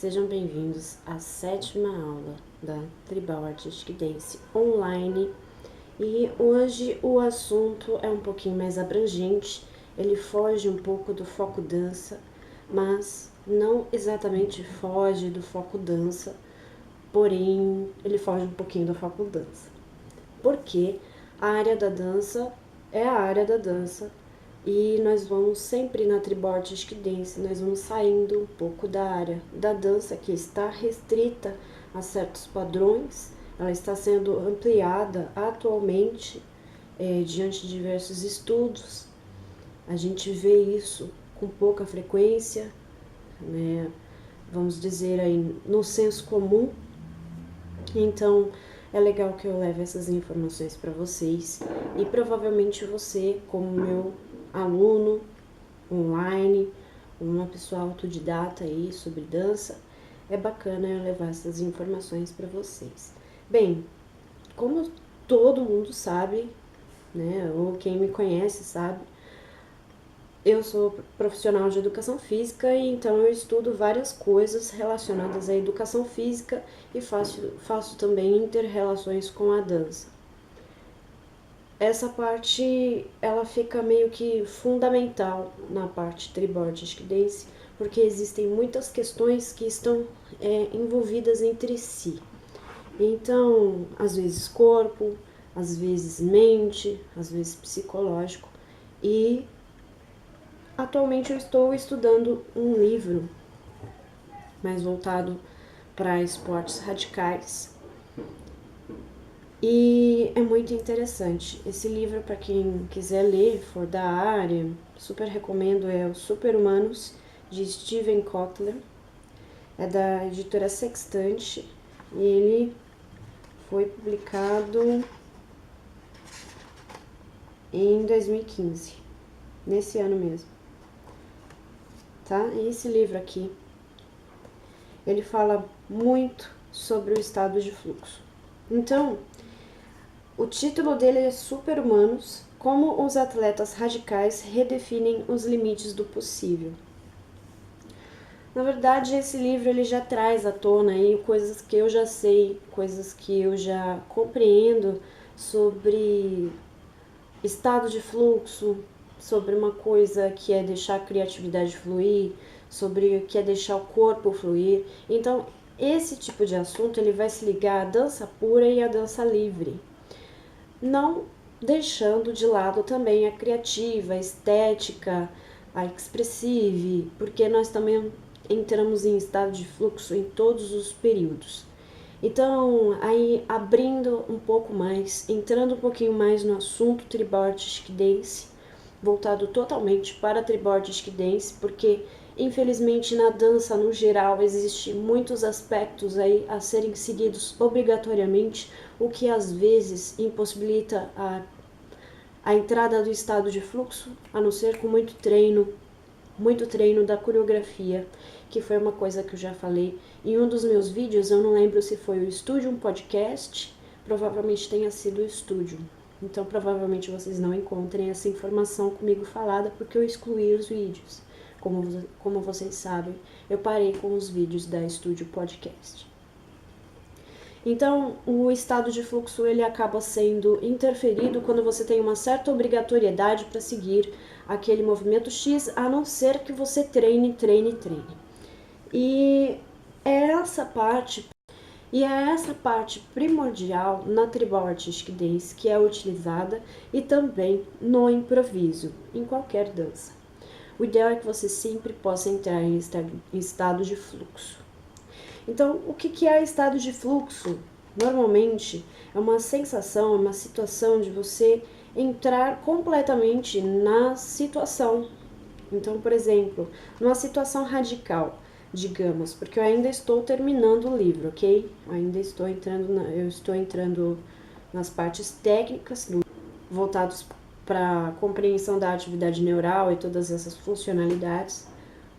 Sejam bem-vindos à 7ª aula da Tribal Artistic Dance online. E hoje o assunto é um pouquinho mais abrangente, ele foge um pouco do foco dança, mas não exatamente foge do foco dança, porém ele foge um pouquinho do foco dança. Porque a área da dança é a área da dança, e nós vamos sempre na Tribal Artistic Dance, nós vamos saindo um pouco da área da dança que está restrita a certos padrões. Ela está sendo ampliada atualmente diante de diversos estudos. A gente vê isso com pouca frequência, né? Vamos dizer aí no senso comum. Então é legal que eu leve essas informações para vocês, e provavelmente você, como meu aluno online, uma pessoa autodidata aí sobre dança, é bacana eu levar essas informações para vocês. Bem, como todo mundo sabe, né, ou quem me conhece sabe, eu sou profissional de educação física, e então eu estudo várias coisas relacionadas à educação física e faço também inter-relações com a dança. Essa parte, ela fica meio que fundamental na parte Tribal Artistic Dance, porque existem muitas questões que estão envolvidas entre si. Então, às vezes corpo, às vezes mente, às vezes psicológico. E atualmente eu estou estudando um livro mais voltado para esportes radicais. E é muito interessante. Esse livro, para quem quiser ler, for da área, super recomendo, é o Super-Humanos, de Steven Kotler. É da editora Sextante, e ele foi publicado em 2015, nesse ano mesmo. Tá? E esse livro aqui, ele fala muito sobre o estado de fluxo. Então, o título dele é Super-Humanos, como os atletas radicais redefinem os limites do possível. Na verdade, esse livro ele já traz à tona aí coisas que eu já sei, coisas que eu já compreendo sobre estado de fluxo, sobre uma coisa que é deixar a criatividade fluir, sobre o que é deixar o corpo fluir. Então, esse tipo de assunto ele vai se ligar à dança pura e à dança livre, não deixando de lado também a criativa, a estética, a expressive, porque nós também entramos em estado de fluxo em todos os períodos. Então, aí abrindo um pouco mais, entrando um pouquinho mais no assunto Tribal Artistic Dance, voltado totalmente para a Tribal Artistic Dance, porque infelizmente na dança no geral existe muitos aspectos aí a serem seguidos obrigatoriamente, o que às vezes impossibilita a entrada do estado de fluxo, a não ser com muito treino da coreografia, que foi uma coisa que eu já falei em um dos meus vídeos. Eu não lembro se foi o Studium Podcast, provavelmente tenha sido o Studium. Então, provavelmente vocês não encontrem essa informação comigo falada, porque eu excluí os vídeos. Como vocês sabem, eu parei com os vídeos da Studio Podcast. Então, o estado de fluxo ele acaba sendo interferido quando você tem uma certa obrigatoriedade para seguir aquele movimento X, a não ser que você treine. E é essa parte primordial na Tribal Artistic Dance que é utilizada, e também no improviso, em qualquer dança. O ideal é que você sempre possa entrar em estado de fluxo. Então, o que é estado de fluxo? Normalmente é uma sensação, é uma situação de você entrar completamente na situação. Então, por exemplo, numa situação radical, digamos, porque eu ainda estou terminando o livro, ok? Eu estou entrando nas partes técnicas voltados para a compreensão da atividade neural e todas essas funcionalidades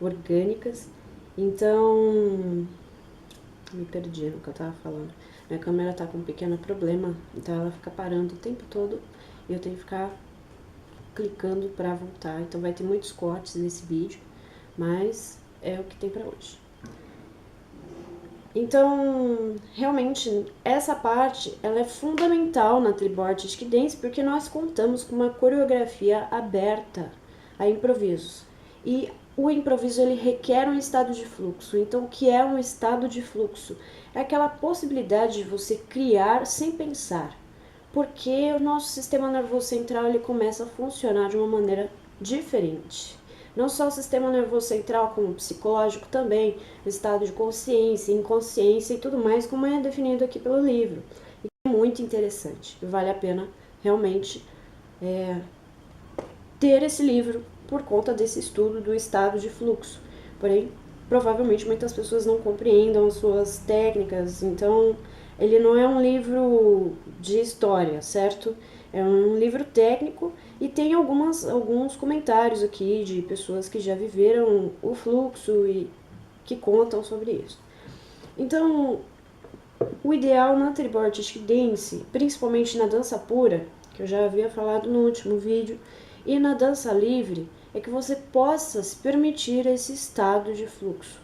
orgânicas. Então, me perdi no que eu estava falando. Minha câmera tá com um pequeno problema, então ela fica parando o tempo todo e eu tenho que ficar clicando para voltar. Então vai ter muitos cortes nesse vídeo, mas é o que tem para hoje. Então, realmente, essa parte ela é fundamental na Tribal Artistic Dance porque nós contamos com uma coreografia aberta a improvisos. E o improviso ele requer um estado de fluxo. Então, o que é um estado de fluxo? É aquela possibilidade de você criar sem pensar. Porque o nosso sistema nervoso central ele começa a funcionar de uma maneira diferente. Não só o sistema nervoso central, como o psicológico também, o estado de consciência, inconsciência e tudo mais, como é definido aqui pelo livro. E é muito interessante, vale a pena realmente ter esse livro por conta desse estudo do estado de fluxo. Porém, provavelmente muitas pessoas não compreendam as suas técnicas, então ele não é um livro de história, certo? É um livro técnico e tem alguns comentários aqui de pessoas que já viveram o fluxo e que contam sobre isso. Então, o ideal na Tribal Artistic Dance, principalmente na dança pura, que eu já havia falado no último vídeo, e na dança livre, é que você possa se permitir esse estado de fluxo,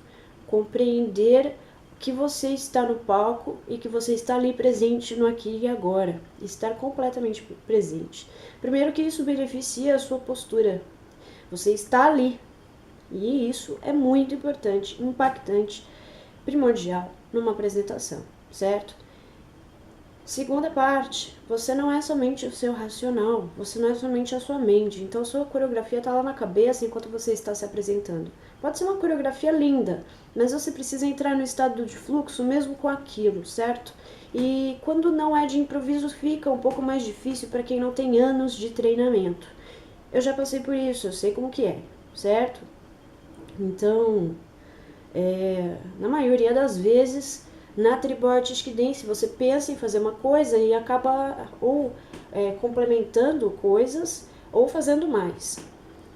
compreender que você está no palco e que você está ali presente no aqui e agora, estar completamente presente. Primeiro que isso beneficia a sua postura, você está ali, e isso é muito importante, impactante, primordial numa apresentação, certo? Segunda parte, você não é somente o seu racional, você não é somente a sua mente. Então, sua coreografia está lá na cabeça enquanto você está se apresentando. Pode ser uma coreografia linda, mas você precisa entrar no estado de fluxo mesmo com aquilo, certo? E quando não é de improviso, fica um pouco mais difícil para quem não tem anos de treinamento. Eu já passei por isso, eu sei como que é, certo? Então, na maioria das vezes, na Tribal Artistic Dance, você pensa em fazer uma coisa e acaba ou complementando coisas ou fazendo mais.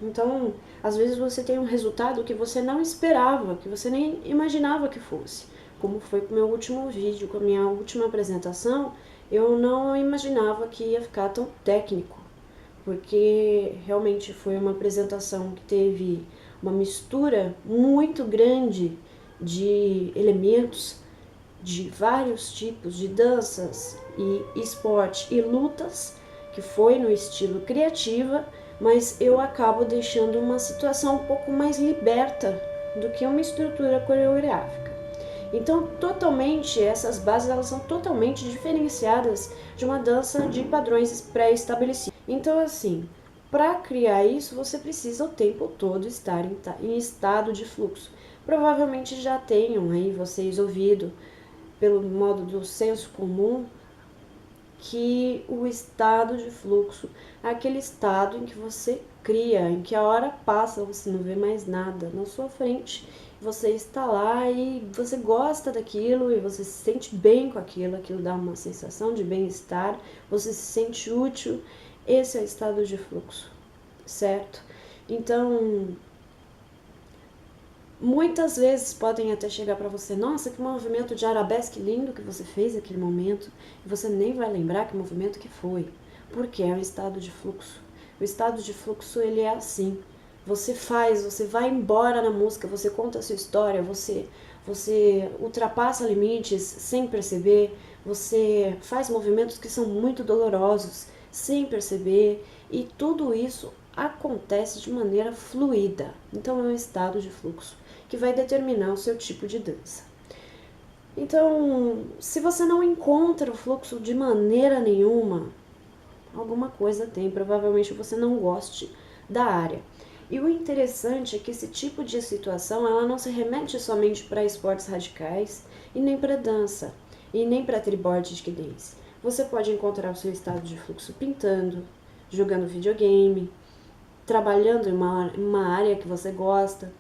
Então, às vezes você tem um resultado que você não esperava, que você nem imaginava que fosse. Como foi com o meu último vídeo, com a minha última apresentação, eu não imaginava que ia ficar tão técnico, porque realmente foi uma apresentação que teve uma mistura muito grande de elementos de vários tipos de danças e esporte e lutas, que foi no estilo criativa, mas eu acabo deixando uma situação um pouco mais liberta do que uma estrutura coreográfica. Então, totalmente, essas bases elas são totalmente diferenciadas de uma dança de padrões pré-estabelecidos. Então, assim, para criar isso, você precisa o tempo todo estar em estado de fluxo. Provavelmente já tenham aí vocês ouvido, pelo modo do senso comum, que o estado de fluxo é aquele estado em que você cria, em que a hora passa, você não vê mais nada na sua frente, você está lá e você gosta daquilo e você se sente bem com aquilo, aquilo dá uma sensação de bem-estar, você se sente útil, esse é o estado de fluxo, certo? Então, muitas vezes podem até chegar para você, nossa, que movimento de arabesque lindo que você fez naquele momento, e você nem vai lembrar que movimento que foi, porque é um estado de fluxo. O estado de fluxo, ele é assim, você faz, você vai embora na música, você conta a sua história, você ultrapassa limites sem perceber, você faz movimentos que são muito dolorosos sem perceber, e tudo isso acontece de maneira fluida. Então é um estado de fluxo que vai determinar o seu tipo de dança. Então, se você não encontra o fluxo de maneira nenhuma, alguma coisa tem, provavelmente você não goste da área. E o interessante é que esse tipo de situação, ela não se remete somente para esportes radicais e nem para dança, e nem para Tribal Artistic Dance. Você pode encontrar o seu estado de fluxo pintando, jogando videogame, trabalhando em uma área que você gosta,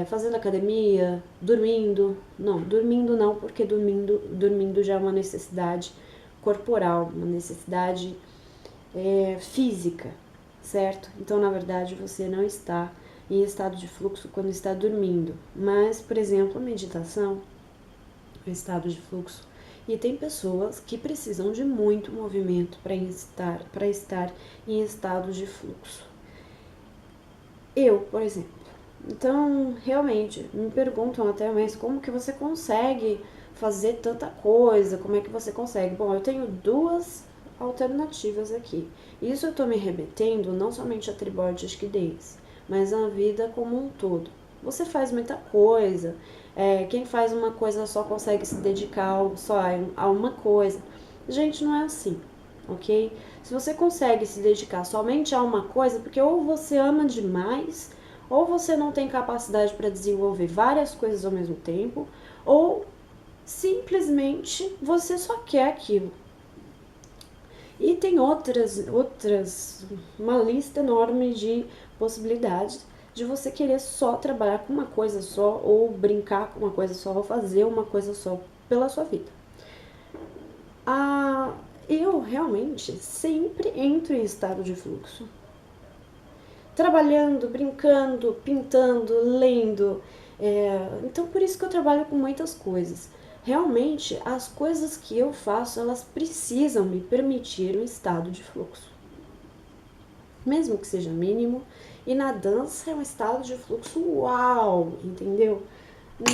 fazendo academia, dormindo. Não, dormindo não, porque dormindo já é uma necessidade corporal, uma necessidade física, certo? Então, na verdade, você não está em estado de fluxo quando está dormindo. Mas, por exemplo, a meditação é estado de fluxo. E tem pessoas que precisam de muito movimento para estar em estado de fluxo. Eu, por exemplo, Então, realmente, me perguntam até, mas como que você consegue fazer tanta coisa? Como é que você consegue? Bom, eu tenho duas alternativas aqui. Isso eu tô me remetendo não somente a Tribord Disc Dance, mas a vida como um todo. Você faz muita coisa, quem faz uma coisa só consegue se dedicar só a uma coisa. Gente, não é assim, ok? Se você consegue se dedicar somente a uma coisa, porque ou você ama demais, ou você não tem capacidade para desenvolver várias coisas ao mesmo tempo, ou simplesmente você só quer aquilo. E tem outras, uma lista enorme de possibilidades de você querer só trabalhar com uma coisa só, ou brincar com uma coisa só, ou fazer uma coisa só pela sua vida. Eu realmente sempre entro em estado de fluxo. Trabalhando, brincando, pintando, lendo. Então, por isso que eu trabalho com muitas coisas. Realmente, as coisas que eu faço, elas precisam me permitir um estado de fluxo. Mesmo que seja mínimo. E na dança é um estado de fluxo uau, entendeu?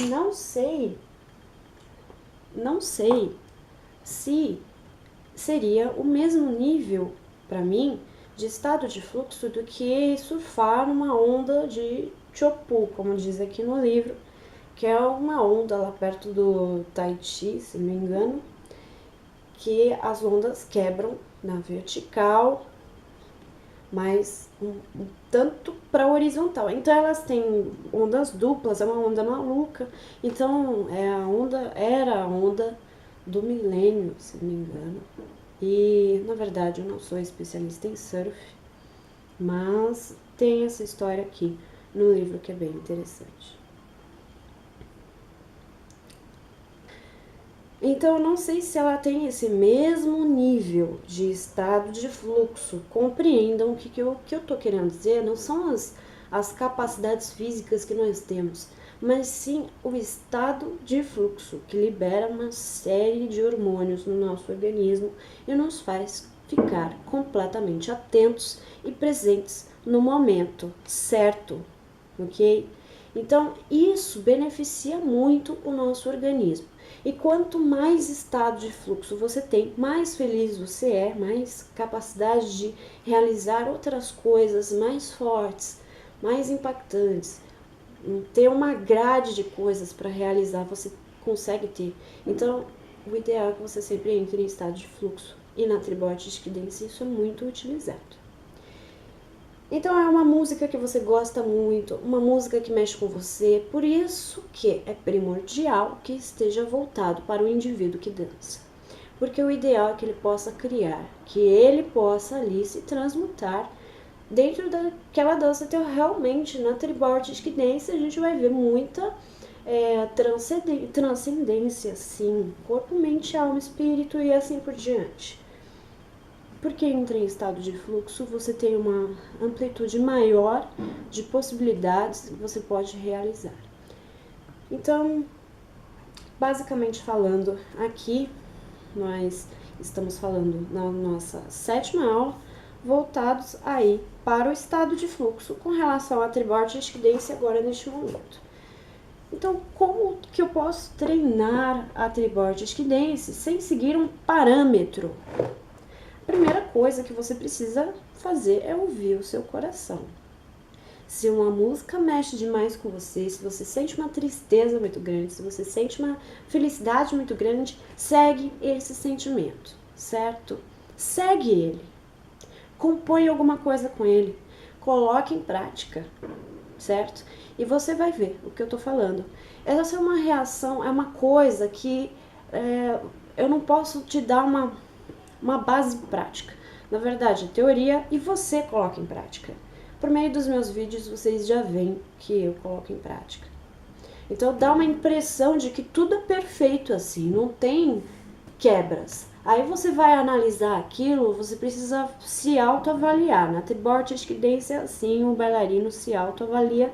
Não sei se seria o mesmo nível para mim de estado de fluxo do que surfar numa onda de Chopu, como diz aqui no livro, que é uma onda lá perto do Tai Chi, se não me engano, que as ondas quebram na vertical, mas um tanto para horizontal. Então elas têm ondas duplas, é uma onda maluca. Então era a onda do milênio, se não me engano. E, na verdade, eu não sou especialista em surf, mas tem essa história aqui no livro que é bem interessante. Então, eu não sei se ela tem esse mesmo nível de estado de fluxo. Compreendam o que eu tô querendo dizer. Não são as capacidades físicas que nós temos, mas sim o estado de fluxo, que libera uma série de hormônios no nosso organismo e nos faz ficar completamente atentos e presentes no momento certo, ok? Então, isso beneficia muito o nosso organismo. E quanto mais estado de fluxo você tem, mais feliz você é, mais capacidade de realizar outras coisas mais fortes, mais impactantes, ter uma grade de coisas para realizar, você consegue ter. Então, o ideal é que você sempre entre em estado de fluxo. E na Tribord Disc Dance isso é muito utilizado. Então é uma música que você gosta muito, uma música que mexe com você, por isso que é primordial que esteja voltado para o indivíduo que dança. Porque o ideal é que ele possa criar, que ele possa ali se transmutar dentro daquela dança. Então realmente na Tribord Disc Dance a gente vai ver muita transcendência, sim, corpo, mente, alma, espírito e assim por diante. Porque entra em estado de fluxo, você tem uma amplitude maior de possibilidades que você pode realizar. Então, basicamente falando, aqui nós estamos falando na nossa 7ª aula, voltados aí para o estado de fluxo com relação à Tribord Disc Dance agora neste momento. Então, como que eu posso treinar a Tribord Disc Dance sem seguir um parâmetro? A primeira coisa que você precisa fazer é ouvir o seu coração. Se uma música mexe demais com você, se você sente uma tristeza muito grande, se você sente uma felicidade muito grande, segue esse sentimento, certo? Segue ele. Compõe alguma coisa com ele. Coloque em prática, certo? E você vai ver o que eu tô falando. Essa é uma reação, é uma coisa que eu não posso te dar uma base prática. Na verdade, é teoria e você coloca em prática. Por meio dos meus vídeos, vocês já veem que eu coloco em prática. Então, dá uma impressão de que tudo é perfeito assim, não tem quebras. Aí você vai analisar aquilo, você precisa se autoavaliar. Na Tribord Disc Dance é assim, o bailarino se autoavalia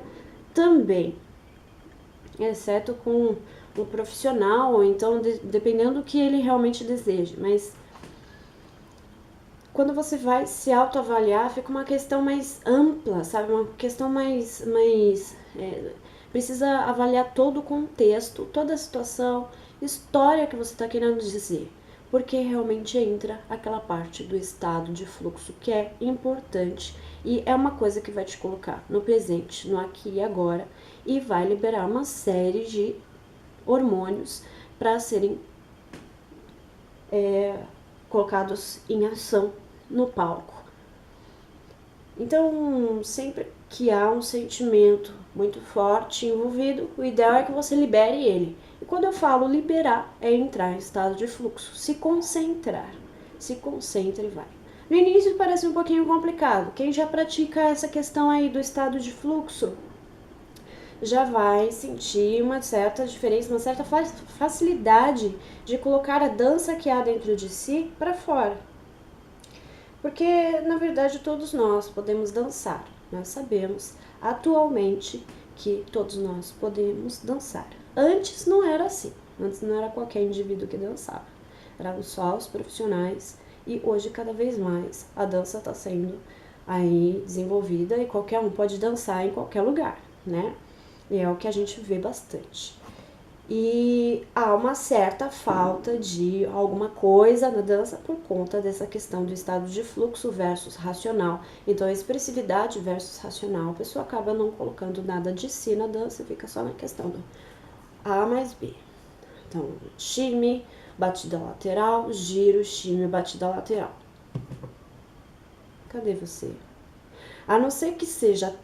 também. Exceto com o profissional, ou então dependendo do que ele realmente deseja. Mas quando você vai se autoavaliar, fica uma questão mais ampla, sabe? Uma questão mais precisa avaliar todo o contexto, toda a situação, história que você está querendo dizer, porque realmente entra aquela parte do estado de fluxo que é importante e é uma coisa que vai te colocar no presente, no aqui e agora, e vai liberar uma série de hormônios para serem colocados em ação no palco. Então, sempre que há um sentimento muito forte envolvido, o ideal é que você libere ele. E quando eu falo liberar, é entrar em estado de fluxo, se concentrar. Se concentra e vai. No início parece um pouquinho complicado. Quem já pratica essa questão aí do estado de fluxo já vai sentir uma certa diferença, uma certa facilidade de colocar a dança que há dentro de si para fora. Porque, na verdade, todos nós podemos dançar. Nós sabemos atualmente que todos nós podemos dançar. Antes não era assim. Antes não era qualquer indivíduo que dançava. Eram só os profissionais. E hoje, cada vez mais, a dança está sendo aí desenvolvida e qualquer um pode dançar em qualquer lugar, né? E é o que a gente vê bastante. E há uma certa falta de alguma coisa na dança por conta dessa questão do estado de fluxo versus racional. Então, a expressividade versus racional, a pessoa acaba não colocando nada de si na dança, fica só na questão do A mais B. Então, time, batida lateral, giro, time, batida lateral. Cadê você? A não ser que seja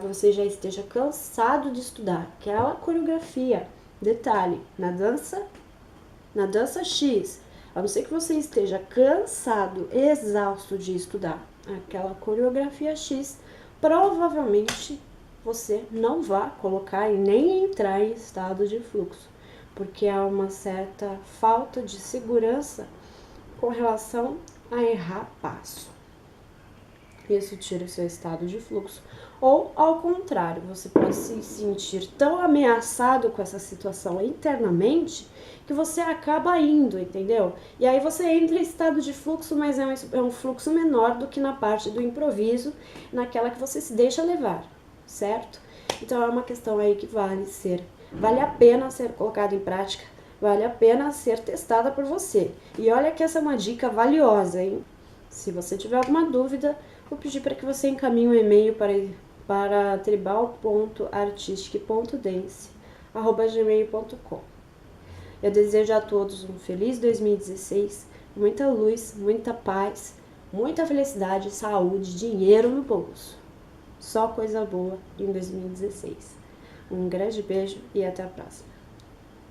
você já esteja cansado de estudar aquela coreografia. Detalhe, na dança X, a não ser que você esteja cansado, exausto de estudar aquela coreografia X, provavelmente você não vai colocar e nem entrar em estado de fluxo, porque há uma certa falta de segurança com relação a errar passo. Isso tira o seu estado de fluxo. Ou, ao contrário, você pode se sentir tão ameaçado com essa situação internamente que você acaba indo, entendeu? E aí você entra em estado de fluxo, mas é um fluxo menor do que na parte do improviso, naquela que você se deixa levar, certo? Então é uma questão aí que vale a pena ser colocada em prática, vale a pena ser testada por você. E olha que essa é uma dica valiosa, hein? Se você tiver alguma dúvida, vou pedir para que você encaminhe um e-mail para tribal.artistic.dance@gmail.com. Eu desejo a todos um feliz 2016, muita luz, muita paz, muita felicidade, saúde, dinheiro no bolso. Só coisa boa em 2016. Um grande beijo e até a próxima.